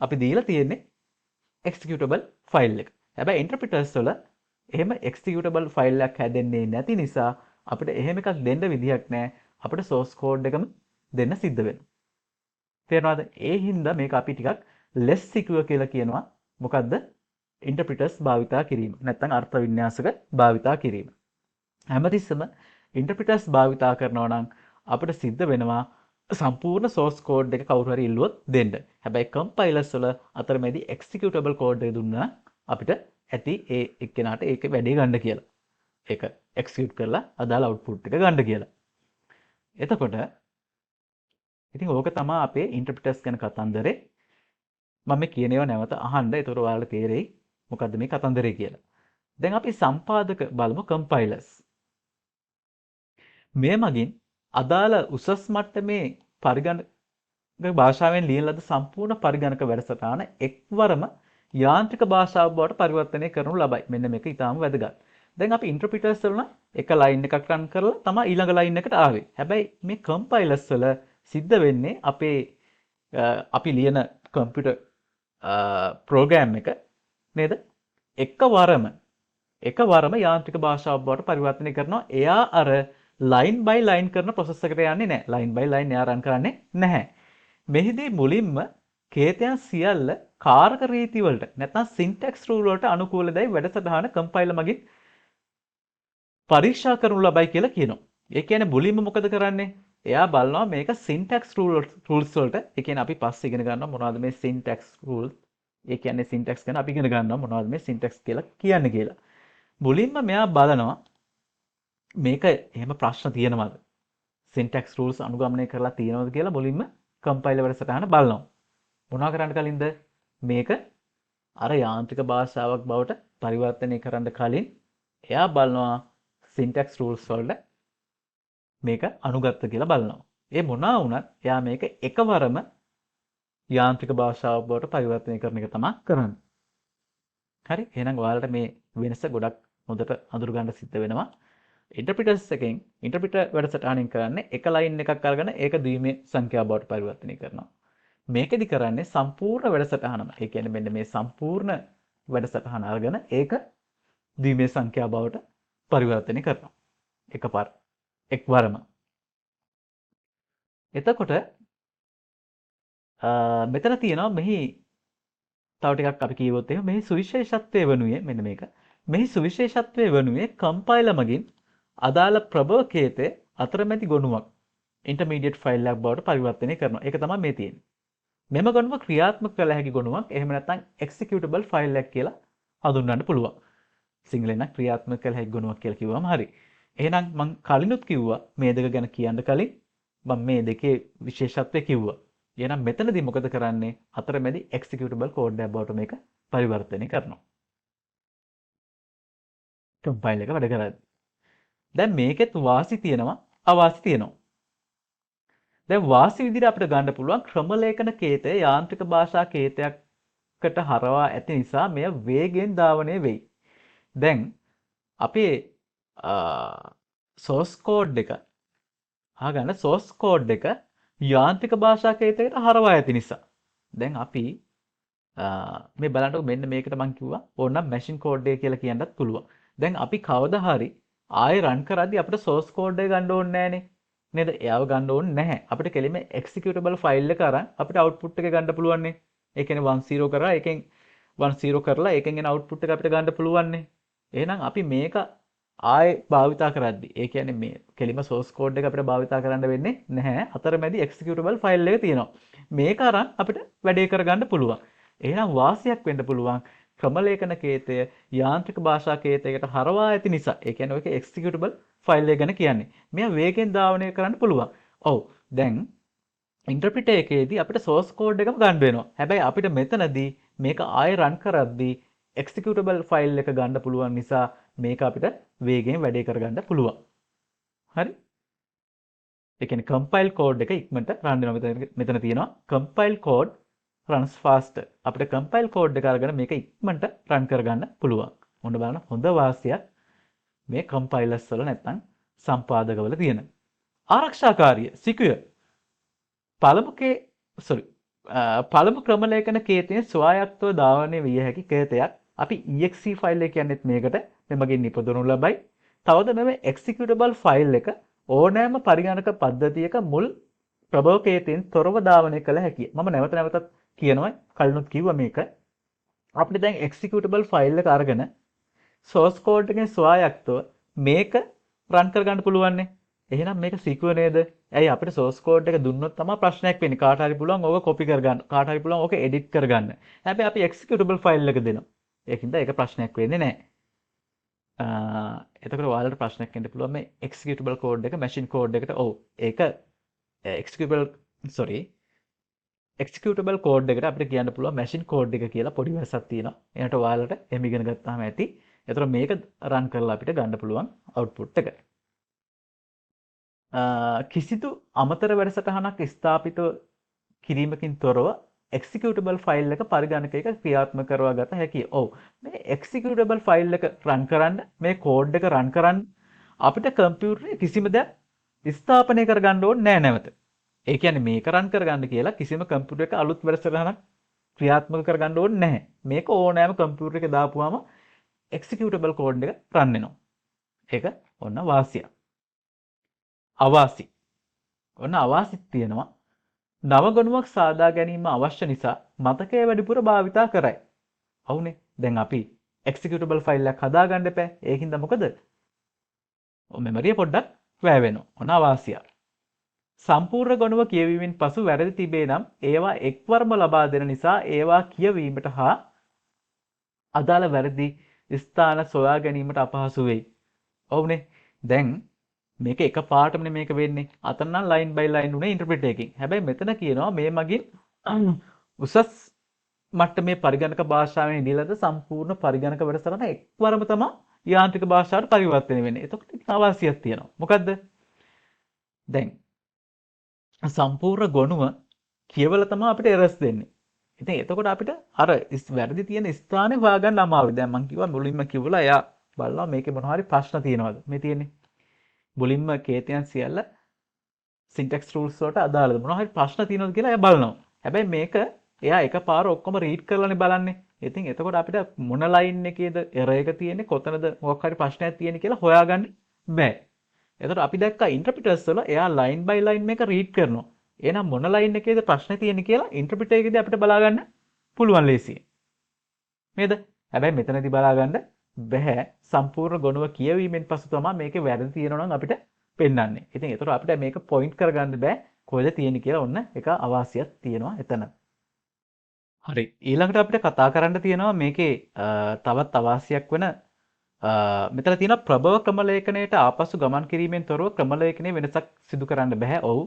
අපි දීලා තියෙන්නේ එක්සිකියුටබල් ෆයිල් එක. හැබැයි ඉන්ටර්ප්‍රිටර්ස් වල එහෙම එක්සිකියුටබල් ෆයිල් එකක් හැදෙන්නේ නැති නිසා අපිට එහෙම එකක් දෙන්න විදිහක් නැහැ. අපිට සෝස් කෝඩ් එකම දෙන්න සිද්ධ වෙනවා. තේරෙනවද? ඒ හින්දා මේක අපි ටිකක් less secure කියලා කියනවා. මොකද්ද? ඉන්ටර්ප්‍රිටර්ස් භාවිතා කිරීම. නැත්නම් අර්ථ වින්‍යාසක භාවිතා කිරීම. හැමතිස්සම ඉන්ටර්ප්‍රිටර්ස් භාවිතා කරනවා නම් අපිට සිද්ධ වෙනවා සම්පූර්ණ සෝස් කෝඩ් එක කවුරු හරි ඉල්ලුවොත් දෙන්න. හැබැයි කම්පයිලර්ස් වල අතරමැදි එක්සිකියුටබල් කෝඩ් එක දුන්නා අපිට ඇති ඒ එක්කෙනාට ඒක වැඩේ ගන්න කියලා. ඒක එක්සිකියුට් කරලා අදාළ අවුට්පුට් එක ගන්න කියලා. එතකොට ඉතින් ඕක තමයි අපේ ඉන්ටර්ප්‍රිටර්ස් ගැන කතන්දරේ. මම මේ කියන ඒවා නැවත අහන්න. ඒතකොට ඔයාලට තේරෙයි මොකද්ද මේ කතන්දරේ කියලා. දැන් අපි සම්පාදක බලමු කම්පයිලර්ස්. මේ මගින් අදාළ උසස් මට්ටමේ පරිගණක භාෂාවෙන් ලියන ලද සම්පූර්ණ පරිගණක වැඩසටහන එක්වරම යාන්ත්‍රික භාෂාව බවට පරිවර්තනය කරනු ලබයි. මෙන්න මේක ඊටාම වැදගත්. දැන් අපි ඉන්ටර්ප්‍රිටර්ස් වල එක ලයින් එකක් රන් කරලා තමයි ඊළඟ ලයින් එකට ආවේ. හැබැයි මේ කම්පයිලර්ස් වල සිද්ධ වෙන්නේ අපි ලියන කම්පියුටර් ප්‍රෝග්‍රෑම් එක නේද? එකවරම යාන්ත්‍රික භාෂාව බවට පරිවර්තනය කරනවා. එයා අර ලයින් බයි ලයින් කරන ප්‍රොසෙස් එකට යන්නේ නැහැ. ලයින් බයි ලයින් එයා රන් කරන්නේ නැහැ. මෙහිදී මුලින්ම කේතයන් සියල්ල කාරක රීති වලට නැත්නම් සින්ටැක්ස් රූල් වලට අනුකූලදයි වැඩසටහන කම්පයිලර් මගින් පරීක්ෂා කරනු ලබයි කියලා කියනවා. ඒ කියන්නේ මුලින්ම මොකද කරන්නේ? එයා බලනවා මේක සින්ටැක්ස් රූල්ස් වලට. ඒ කියන්නේ අපි පස්සේ ඉගෙන ගන්නවා මොනවද මේ සින්ටැක්ස් රූල්ස්. ඒ කියන්නේ සින්ටැක්ස් ගැන අපි ඉගෙන ගන්නවා මොනවද මේ සින්ටැක්ස් කියලා කියන්නේ කියලා. මුලින්ම මෙයා බලනවා මේක එහෙම ප්‍රශ්න තියෙනවද? සින්ටැක්ස් රූල්ස් අනුගමනය කරලා තියෙනවද කියලා මුලින්ම කම්පයිලර් වැඩසටහන බලනවා. මොනවා කරන්න කලින්ද? මේක අර යාන්ත්‍රික භාෂාවක් බවට පරිවර්තනය කරන්න කලින් එයා බලනවා සින්ටැක්ස් රූල්ස් වලට මේක අනුගත කියලා බලනවා. ඒ මොනවා වුණත් එයා මේක එකවරම යාන්ත්‍රික භාෂාවක් බවට පරිවර්තනය කරන එක තමයි කරන්නේ. හරි? එහෙනම් ඔයාලට මේ වෙනස ගොඩක් හොඳට අඳුර ගන්න සිද්ධ වෙනවා. ඉන්ටර්ප්‍රිටර්ස් එකෙන් ඉන්ටර්ප්‍රිටර් වැඩසටහනින් කරන්නේ එක ලයින් එකක් අරගෙන ඒක ද්විමේ සංඛ්‍යාව බවට පරිවර්තනය කරනවා. මේකෙදි කරන්නේ සම්පූර්ණ වැඩසටහනම. ඒ කියන්නේ මෙන්න මේ සම්පූර්ණ වැඩසටහන අරගෙන ඒක ද්විමේ සංඛ්‍යාව බවට පරිවර්තනය කරනවා. එක්වරම. එතකොට මෙතන තියෙනවා මෙහි තව ටිකක් අපි කියවොත් එහෙම මෙහි සුවිශේෂත්වයේ වනුයේ මෙන්න මේක. මෙහි සුවිශේෂත්වයේ වනුයේ කම්පයිලර් මගින් අදාළ ප්‍රභවකේතේ අතරමැදි ගොනුවක් ඉන්ටර්මීඩියට් ෆයිල් එකක් බවට පරිවර්තනය කරනවා. ඒක තමයි මේ තියෙන්නේ. මෙම ගොනුව ක්‍රියාත්මක කළ හැකි ගොනුවක් එහෙම නැත්නම් එක්සිකියුටබල් ෆයිල් එකක් කියලා හඳුන්වන්න පුළුවන්. සිංහලෙන් නම් ක්‍රියාත්මක කළ හැකි ගුණයක් කියලා කිව්වම හරි. එහෙනම් මං කලිනුත් කිව්වා මේ දෙක ගැන කියන්න කලින් මම මේ දෙකේ විශේෂත්වය කිව්වා. එහෙනම් මෙතනදී මොකද කරන්නේ? අතරමැදි එක්සිකියුටබල් කෝඩ් එකක් බවට මේක පරිවර්තනය කරනවා. කම්පයිල් එක වැඩ කරද්දී. දැන් මේකෙත් වාසි තියෙනවා අවාසි තියෙනවා. දැන් වාසි විදිහට අපිට ගන්න පුළුවන් ක්‍රම ලේඛන කේතය යාන්ත්‍රික භාෂා කේතයකට හරවා ඇති නිසා මෙය වේගයෙන් ධාවනය වෙයි. දැන් අපේ සෝස් කෝඩ් එක අහගන්න සෝස් කෝඩ් එක යාන්ත්‍රික භාෂා කේතයකට හරවා ඇති නිසා. දැන් අපි මේ බලන්නකො මෙන්න මේකට මම කිව්වා ඕනනම් මැෂින් කෝඩ් එක කියලා කියන්නත් පුළුවන්. දැන් අපි කවදා හරි ආයෙ රන් කරද්දී අපිට සෝස් කෝඩ් එක ගන්න ඕනේ නැහනේ. නේද? එයාව ගන්න ඕනේ නැහැ. අපිට කෙලින්ම එක්සිකියුටබල් ෆයිල් එක අරන් අපිට අවුට්පුට් එක ගන්න පුළුවන් නේ. ඒ කියන්නේ 10 කරලා එකෙන් 10 කරලා එකෙන් එන අවුට්පුට් එක අපිට ගන්න පුළුවන් නේ. එහෙනම් අපි මේක ආයෙ භාවිතා කරද්දී ඒ කියන්නේ මේ කෙලින්ම සෝස් කෝඩ් එක අපිට භාවිතා කරන්න වෙන්නේ නැහැ. අතරමැදි එක්සිකියුටබල් ෆයිල් එක තියෙනවා. මේක අරන් අපිට වැඩේ කරගන්න පුළුවන්. එහෙනම් වාසියක් වෙන්න පුළුවන් ක්‍රම ලේඛන කේතය යාන්ත්‍රික භාෂා කේතයකට හරවා ඇති නිසා. ඒ කියන්නේ ඔයක එක්සිකියුටබල් ෆයිල් එක ගැන කියන්නේ. මෙයා වේගෙන් ධාවනය කරන්න පුළුවන්. ඔව්. දැන් ඉන්ටර්ප්‍රිටර් එකේදී අපිට සෝස් කෝඩ් එකම ගන්න වෙනවා. හැබැයි අපිට මෙතනදී මේක ආයෙ රන් කරද්දී එක්සිකියුටබල් ෆයිල් එක ගන්න පුළුවන් නිසා මේක අපිට වේගෙන් වැඩේ කරගන්න පුළුවන්. හරි? ඒ කියන්නේ කම්පයිල් කෝඩ් එක ඉක්මනට රන් වෙනවා. මෙතන තියෙනවා කම්පයිල් කෝඩ් runs faster. අපිට කම්පයිල් කෝඩ් එක අරගෙන මේක ඉක්මනට රන් කරගන්න පුළුවන්. මොන බලන්න හොඳ වාසියක් මේ කම්පයිලර්ස් වල නැත්නම් සම්පාදකවල තියෙන. ආරක්ෂාකාරිය secure. පළමු ක්‍රම ලේඛන කේතයේ ස්වායත්තව ධාවනය විය හැකි කේතයක්. අපි exe ෆයිල් එක කියන්නේත් මේකට මෙමගින් නිපදවනු ලබයි. තවද මේ executable ෆයිල් එක ඕනෑම පරිගණක පද්ධතියක මුල් ප්‍රභව කේතයෙන් තොරව ධාවනය කළ හැකියි. මම නැවතත් කියනවා කලිනුත් කිව්වා මේක. අපිට දැන් executable ෆයිල් එක අරගෙන source code එකෙන් ස්වායත්තව මේක රන් කරගන්න පුළුවන් නේ. එහෙනම් මේක secure නේද? ඇයි අපිට source code එක දුන්නොත් තමයි ප්‍රශ්නයක් වෙන්නේ. කාට හරි පුළුවන් ඕක copy කරගන්න. කාට හරි පුළුවන් ඕක edit කරගන්න. හැබැයි අපි executable ෆයිල් එක දෙනවා. ඒකින්ද ඒක ප්‍රශ්නයක් වෙන්නේ නැහැ. එතකොට ඔයාලට ප්‍රශ්නයක් එන්න පුළුවන් මේ executable code එක machine code එකට. ඔව්. ඒක executable code එකට අපිට කියන්න පුළුවන් machine code එක කියලා පොඩි වෙනසක් තියෙනවා. එනට ඔයාලට එහෙම ඉගෙන ගත්තාම ඇති. එතකොට මේක රන් කරලා අපිට ගන්න පුළුවන් output එක. කිසිදු අමතර වැඩසටහනක් ස්ථාපිත කිරීමකින් තොරව executable ෆයිල් එක පරිගණකයක ක්‍රියාත්මක කරවා ගත හැකියි. ඔව්. මේ executable ෆයිල් එක රන් කරන්න මේ කෝඩ් එක රන් කරන්න අපිට කම්පියුටරේ කිසිම දෙයක් ස්ථාපනය කරගන්න ඕනේ නැහැ නැවත. ඒ කියන්නේ මේක රන් කරගන්න කියලා කිසිම කම්පියුටර් එක අලුත් වැඩසටහනක් ක්‍රියාත්මක කරගන්න ඕනේ නැහැ. මේක ඕනෑම කම්පියුටර් එකක දාපුවාම executable code එක රන් වෙනවා. ඒක ඔන්න වාසිය. අවාසි. ඔන්න අවාසිත් තියෙනවා. නව ගුණයක් සාදා ගැනීම අවශ්‍ය නිසා මතකයේ වැඩිපුර භාවිතා කරයි. අවුනේ. දැන් අපි executable ෆයිල් එකක් හදාගන්න එපා. ඒකින්ද මොකද? මෙමරිය පොඩ්ඩක් වැය වෙනවා. ඔන්න අවාසිය. සම්පූර්ණ ගුණව කියවීමෙන් පසු වැරදි තිබේ නම් ඒවා එක්වරම ලබා දෙන නිසා ඒවා කියවීමට හා අදාළ වැරදි ස්ථාන සොයා ගැනීමට අපහසු වෙයි. ඔව්නේ. දැන් මේක එකපාරටමනේ මේක වෙන්නේ. අතන නම් line by line උනේ ඉන්ටර්ප්‍රිටර් එකකින්. හැබැයි මෙතන කියනවා මේ මගින් උසස් මට්ටමේ පරිගණක භාෂාවෙන් ඉදිරියට සම්පූර්ණ පරිගණක වැඩසටහන එක්වරම තමයි යාන්ත්‍රික භාෂාවට පරිවර්තනය වෙන්නේ. එතකොට අවශ්‍යයක් තියෙනවා. මොකද්ද? දැන් සම්පූර්ණ ගොනුව කියවලා තමයි අපිට එරර්ස් දෙන්නේ. ඉතින් එතකොට අපිට අර වැරදි තියෙන ස්ථානේ හොයාගන්න අමාරුයි. දැන් මම කිව්වා මුලින්ම කිව්වලා එයා බලනවා මේකේ මොනවා හරි ප්‍රශ්න තියෙනවද? මේ තියෙන්නේ. මුලින්ම කේතයන් සියල්ල syntax rules වලට අදාළද? මොනවා හරි ප්‍රශ්න තියෙනවද කියලා එයා බලනවා. හැබැයි මේක එයා එකපාර ඔක්කොම රීඩ් කරලානේ බලන්නේ. ඉතින් එතකොට අපිට මොන ලයින් එකේද එරර් එක තියෙන්නේ කොතනද මොකක් හරි ප්‍රශ්නයක් තියෙන්නේ කියලා හොයාගන්න බෑ. එතකොට අපි දැක්කා ඉන්ටර්ප්‍රිටර්ස් වල එයා line by line මේක රීඩ් කරනවා. එහෙනම් මොන ලයින් එකේද ප්‍රශ්නේ තියෙන්නේ කියලා ඉන්ටර්ප්‍රිටර් එකේදී අපිට බලා ගන්න පුළුවන් ලේසියෙන්. නේද? හැබැයි මෙතනදී බලා ගන්න බෑ. සම්පූර්ණ ගුණව කියවීමෙන් පසු තමයි මේකේ වැරදි තියෙනවා නම් අපිට පෙන්වන්නේ. ඉතින් ඒතර අපිට මේක පොයින්ට් කරගන්න බෑ කොහෙද තියෙන්නේ කියලා ඔන්න එක අවාසියක් තියෙනවා එතන. හරි. ඊළඟට අපිට කතා කරන්න තියෙනවා මේකේ තවත් අවාසියක් වෙන මෙතන තියෙන ප්‍රභව ක්‍රමලේඛනයට ආපසු ගමන් කිරීමෙන් තොරව ක්‍රමලේඛනයේ වෙනසක් සිදු කරන්න බෑ. ඔව්.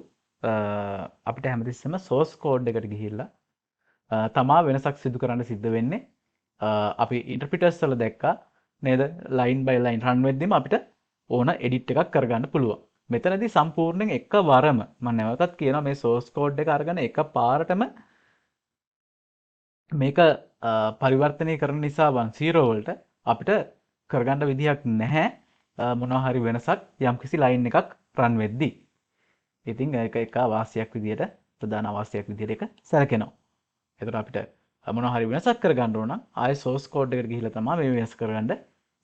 අපිට හැමතිස්සෙම සෝස් කෝඩ් එකට ගිහිල්ලා තමා වෙනසක් සිදු කරන්න සිද්ධ වෙන්නේ. අපි ඉන්ටර්ප්‍රිටර්ස් වල දැක්කා නේද? ලයින් බයි ලයින් රන් වෙද්දිම අපිට ඕන එඩිට් එකක් කරගන්න පුළුවන්. මෙතනදී සම්පූර්ණයෙන් එකවරම මම නැවතත් කියනවා මේ සෝස් කෝඩ් එක අරගෙන එක පාරටම මේක පරිවර්තනය කරන නිසා 10 වලට අපිට කරගන්න විදිහක් නැහැ මොනවා හරි වෙනසක් යම්කිසි ලයින් එකක් රන් වෙද්දී. ඉතින් ඒක එක අවාසියක් විදියට ප්‍රධාන අවාසියක් විදියට ඒක සැලකෙනවා. එතකොට අපිට මොනවා හරි වෙනසක් කරගන්න ඕන නම් ආයෙ සෝස් කෝඩ් එකට ගිහිල්ලා තමයි මේ වෙනස් කරගන්න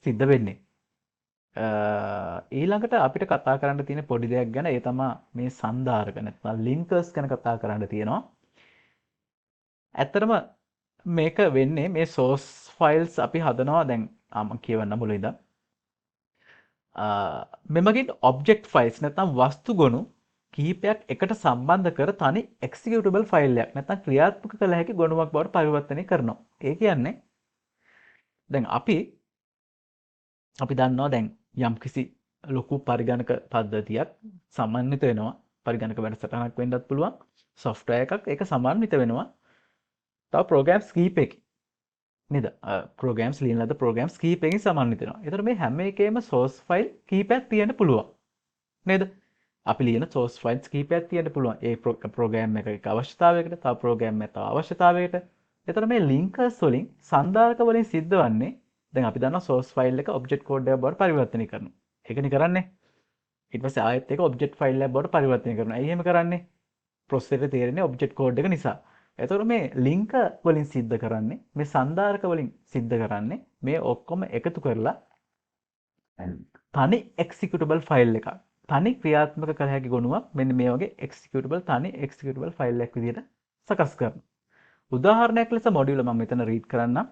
සිද්ධ වෙන්නේ. ඊළඟට අපිට කතා කරන්න තියෙන පොඩි දෙයක් ගැන ඒ තමයි මේ සංධාරක නැත්නම් ලින්කර්ස් ගැන කතා කරන්න තියෙනවා. ඇත්තටම මේක වෙන්නේ මේ සෝස් ෆයිල්ස් අපි හදනවා දැන් මම කියවන්න මුලින් ඉඳන් මෙමගින් ඔබ්ජෙක්ට් ෆයිල්ස් නැත්නම් වස්තු ගොනු කිහිපයක් එකට සම්බන්ධ කර තනි එක්සිකියුටබල් ෆයිල් එකක් නැත්නම් ක්‍රියාත්මක කළ හැකි ගොනුවක් බවට පරිවර්තනය කරනවා. ඒ කියන්නේ දැන් අපි දන්නවා දැන් යම්කිසි ලොකු පරිගණක පද්ධතියක් සමන්විත වෙනවා. පරිගණක වැඩසටහනක් වෙන්නත් පුළුවන්. software එකක් ඒක සමන්විත වෙනවා. තව programs කීපයකින් නේද? programs ලියන ලද programs කීපයකින් සමන්විත වෙනවා. ඒතර මේ හැම එකේම source file කීපයක් තියෙන්න පුළුවන්. නේද? අපි ලියන source files කීපයක් තියෙන්න පුළුවන්. ඒ program එකක අවශ්‍යතාවයකට තව program එකක තව අවශ්‍යතාවයකට. ඒතර මේ linkers වලින් සංධාරක වලින් සිද්ධ වන්නේ දැන් අපි දන්නවා source file එක object code එකක් බවට පරිවර්තනය කරනවා. ඒකනේ කරන්නේ. ඊට පස්සේ ආයෙත් ඒක object file එකක් බවට පරිවර්තනය කරනවා. ඇයි එහෙම කරන්නේ? processor එක තේරෙන්නේ object code එක නිසා. එතකොට මේ link වලින් සිද්ධ කරන්නේ මේ සංධාරක වලින් සිද්ධ කරන්නේ මේ ඔක්කොම එකතු කරලා තනි executable file එකක්. තනි ක්‍රියාත්මක කළ හැකි ගොනුවක් මෙන්න මේ වගේ තනි executable ෆයිල් එකක් විදිහට සකස් කරනවා. උදාහරණයක් ලෙස මොඩියුල මම මෙතන රීඩ් කරන්නම්.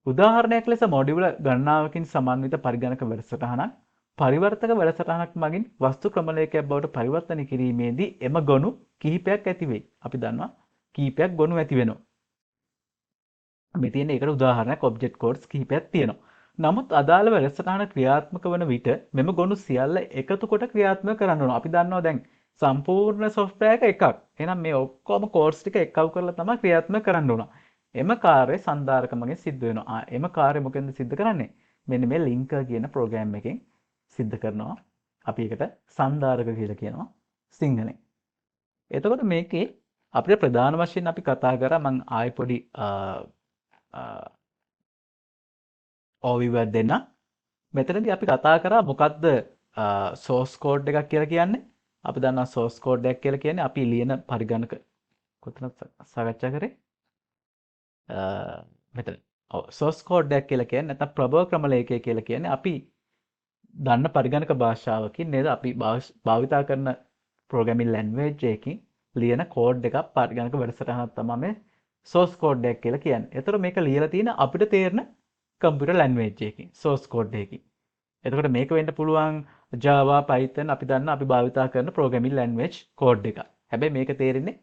උදාහරණයක් ලෙස මොඩියුල ගණනාවකින් සමන්විත පරිගණක වැඩසටහනක් පරිවර්තක වැඩසටහනක් මගින් වස්තු ක්‍රමලේඛයක් බවට පරිවර්තනය කිරීමේදී එම ගොනු කිහිපයක් ඇති වෙයි. අපි දන්නවා කිහිපයක් ගොනු ඇති වෙනවා. මේ තියෙන එකට උදාහරණයක් ඔබ්ජෙක්ට් කෝඩ්ස් කිහිපයක් තියෙනවා. නමුත් අදාළ වැඩසටහන ක්‍රියාත්මක වන විට මෙම ගොනු සියල්ල එකතු කොට ක්‍රියාත්මක කරන්න ඕන. අපි දන්නවා දැන් සම්පූර්ණ software එක එකක්. එහෙනම් මේ ඔක්කොම කෝඩ්ස් ටික එකව කරලා තමයි ක්‍රියාත්මක කරන්න ඕන. එම කාර්යය සංධාරක මගින් සිද්ධ වෙනවා. එම කාර්යය මොකෙන්ද සිද්ධ කරන්නේ? මෙන්න මේ linker කියන program එකෙන් සිද්ධ කරනවා. අපි ඒකට සංධාරක කියලා කියනවා සිංහලෙන්. එතකොට මේකේ අපිට ප්‍රධාන වශයෙන් අපි කතා කරා මම ආයෙ පොඩි overview දෙන්න. මෙතනදී අපි කතා කරා මොකද්ද source code එකක් කියලා කියන්නේ. අපි දන්නවා source code එකක් කියලා කියන්නේ අපි ලියන පරිගණක කොතනද සාකච්ඡා කරේ? මෙතන. ඔව් source code එකක් කියලා කියන්නේ නැත්නම් ප්‍රභව ක්‍රමලේඛය කියලා කියන්නේ අපි දන්න පරිගණක භාෂාවකින් නේද අපි භාවිතා කරන programming language එකකින් ලියන කෝඩ් එකක් පරිගණක වැඩසටහනක් තමයි මේ source code එකක් කියලා කියන්නේ. ඒතර මේක ලියලා තියෙන අපිට තේරෙන computer language එකකින් source code එකකින්. එතකොට මේක වෙන්න පුළුවන් Java, Python අපි දන්න අපි භාවිතා කරන programming language code එක. හැබැයි මේක තේරෙන්නේ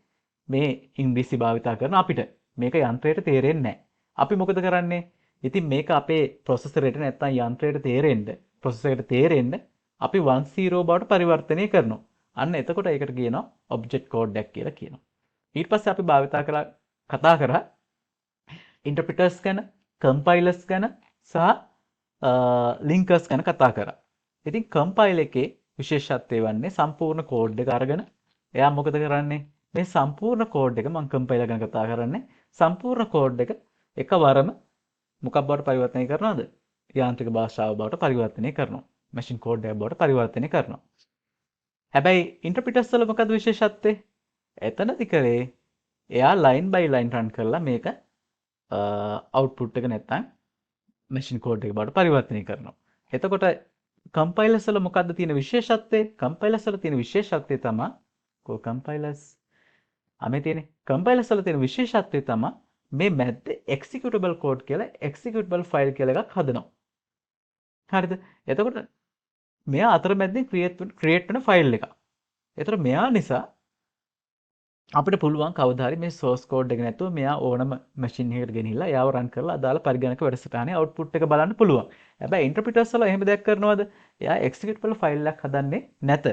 මේ ඉංග්‍රීසි භාවිතා කරන අපිට. මේක යන්ත්‍රයට තේරෙන්නේ නැහැ. අපි මොකද කරන්නේ? ඉතින් මේක අපේ processor එකට නැත්තම් යන්ත්‍රයට තේරෙන්න, processor එකට තේරෙන්න අපි 10 බවට පරිවර්තනය කරනවා. අන්න එතකොට ඒකට කියනවා object code එකක් කියලා කියනවා. ඊට පස්සේ අපි භාවිතා කතා කරා interpreters ගැන, compilers ගැන සහ linkers ගැන කතා කරා. ඉතින් compile එකේ විශේෂත්වය වන්නේ සම්පූර්ණ කෝඩ් එක අරගෙන එයා මොකද කරන්නේ? මේ සම්පූර්ණ කෝඩ් එක මම compiler ගැන කතා කරන්නේ. සම්පූර්ණ කෝඩ් එක එකවරම මොකක් බවට පරිවර්තනය කරනවද? යාන්ත්‍රික භාෂාව බවට පරිවර්තනය කරනවා. machine code එකක් බවට පරිවර්තනය කරනවා. හැබැයි interpreters වල මොකද විශේෂත්වය? එතනදි කරේ එයා line by line run කරලා මේක output එක නැත්තම් machine code එක බවට පරිවර්තනය කරනවා. එතකොට compilers වල මොකද්ද තියෙන විශේෂත්වය? compilers වල තියෙන විශේෂත්වය තමයි compilers compilers වල තියෙන විශේෂත්වය තමයි මේ මැද්දේ executable code කියලා executable file කියලා එකක් හදනවා. හරිද? එතකොට මෙයා අතරමැද්දෙන් create වෙන file එකක්. එතකොට මෙයා නිසා අපිට පුළුවන් කවදා හරි මේ source code එක නැතුව මෙයා ඕනම machine එකකට ගෙනහිල්ලා එයාව run කරලා අදාළ පරිගණක වැඩසටහනේ output එක බලන්න පුළුවන්. හැබැයි interpreters වල එහෙම දෙයක් කරනවද? එයා executable file එකක් හදන්නේ නැත.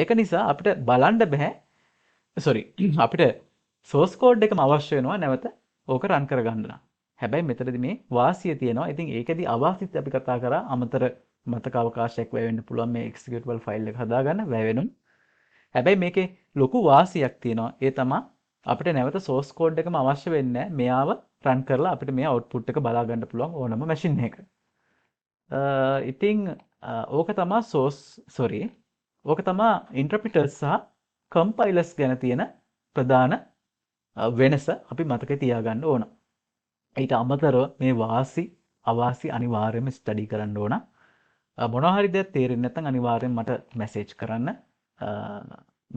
ඒක නිසා අපිට බලන්න බෑ. sorry අපිට source code එකම අවශ්‍ය වෙනවා නැවත ඕක run කරගන්න නම්. හැබැයි මෙතනදී මේ වාසිය තියෙනවා. ඉතින් ඒකෙදි අවාසිත් අපි කතා කරා අමතර මතක අවකාශයක් වැය වෙන්න පුළුවන් මේ executable file එක හදාගන්න වැය වෙනුම්. හැබැයි මේකේ ලොකු වාසියක් තියෙනවා. ඒ තමයි අපිට නැවත source code එකම අවශ්‍ය වෙන්නේ නැහැ. මෙයාව run කරලා අපිට මේ output එක බලා ගන්න පුළුවන් ඕනම machine එකක. ඉතින් ඕක තමයි ඕක තමයි interpreters සහ compilers ගැන තියෙන ප්‍රධාන වෙනස අපි මතකේ තියාගන්න ඕන. ඊට අමතරව මේ වාසි අවාසි අනිවාර්යයෙන්ම ස්ටඩි කරන්න ඕන. මොනවා හරි දෙයක් තේරෙන්නේ නැත්නම් අනිවාර්යෙන් මට මැසේජ් කරන්න.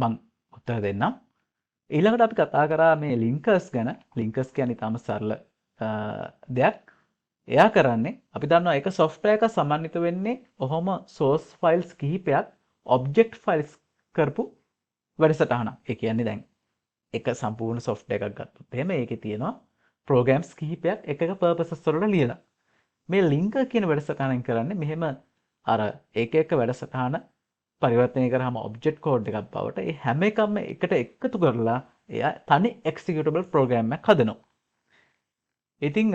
මං උත්තර දෙන්නම්. ඊළඟට අපි කතා කරා මේ ලින්කර්ස් ගැන. ලින්කර්ස් කියන්නේ ඊටම සරල දෙයක්. එයා කරන්නේ අපි දන්නවා ඒක software එක සමන්විත වෙන්නේ ඔහොම source files කිහිපයක් object files කරපු වැඩසටහනක්. ඒ කියන්නේ දැන් එක සම්පූර්ණ software එකක් ගත්තොත් එහෙම ඒකේ තියෙනවා programs කිහිපයක් එක purposes වලට ලියලා. මේ linker කියන වැඩසටහනෙන් කරන්නේ මෙහෙම අර එක වැඩසටහන පරිවර්තනය කරාම object code එකක් බවට ඒ හැම එකම එකට එකතු කරලා එයා තනි executable program එකක් හදනවා. ඉතින්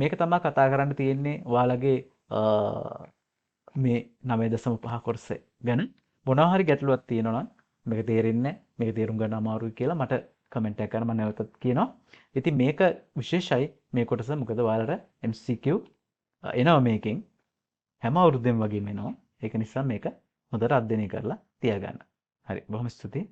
මේක තමයි කතා කරන්න තියෙන්නේ ඔයාලගේ මේ 9.5 කොටස ගැන. මොනවා හරි ගැටලුවක් තියෙනවා නම් මේක තේරෙන්නේ මේක තේරුම් ගන්න අමාරුයි කියලා මට කමෙන්ට් එකක් කරන්න මම නැවතත් කියනවා. ඉතින් මේක විශේෂයි මේ කොටස මොකද ඔයාලට MCQ එනවා මේකෙන් හැම අවුරුද්දෙම වගේම එනවා. ඒක නිසා මේක හොඳට අධ්‍යයනය කරලා තියාගන්න. හරි බොහොම ස්තුතියි.